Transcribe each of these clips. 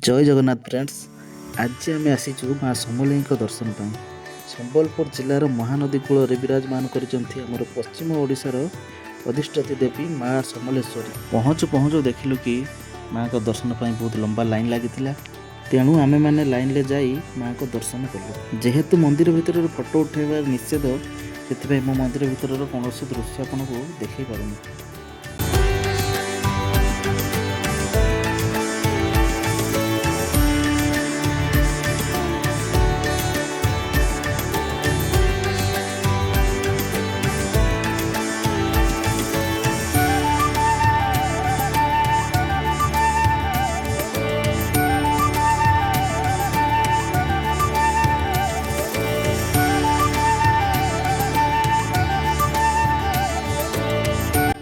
जय जगन्नाथ फ्रेंड्स। आज आम आसीचु माँ समलेई दर्शन पर। संबलपुर जिलार महानदी कूल विराजमान कर पश्चिम ओडिशार अधिष्ठात्री देवी माँ समलेश्वरी। पहुँचु पहुँचु देखिलु कि माँ को दर्शन पर बहुत लंबा लाइन लगी। तेणु आमे मैंने लाइन ले जाई माँ को दर्शन कलु। जेहेतु मंदिर भितर फोटो उठेबार निषेध, से मो मंदिर भितर कौन दृश्य आपन को देखी पारुनी।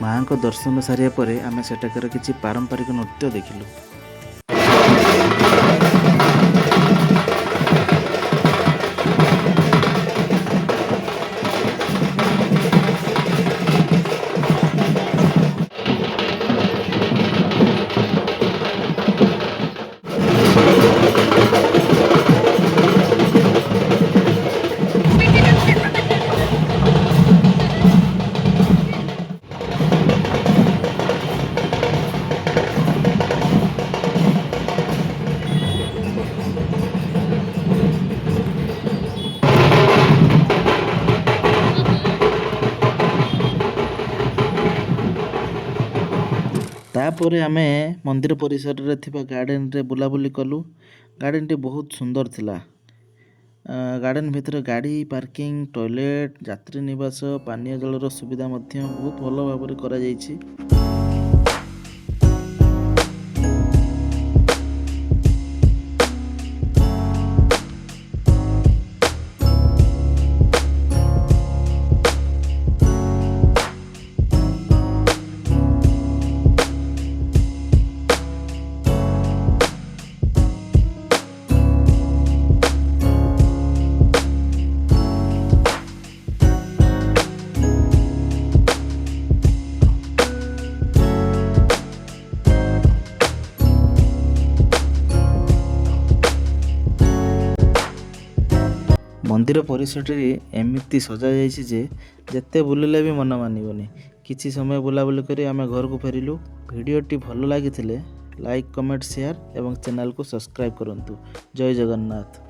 माँ को दर्शन सारिया परे आमे सेठाकर किछि पारंपरिक नृत्य देखिलु। तापर आमे मंदिर परिसर रे थिबा गार्डन रे बुलाबुली कलु। गार्डन टी बहुत सुंदर थिला। गार्डन भितर गाड़ी पार्किंग, टॉयलेट, यात्री निवास, पानीय जलर सुविधा मध्य बहुत भल भाव करा जायछि। मंदिर परिसर एमती सजा जाइछि जे जेते बुलिले भी मन मानिबनी। किछि समय बुलाबुली करी आमे घर को फेरिलु। वीडियोटी भल लागिथिले लाइक, कमेंट, शेयर एवं चैनल को सब्सक्राइब करंतु। जय जगन्नाथ।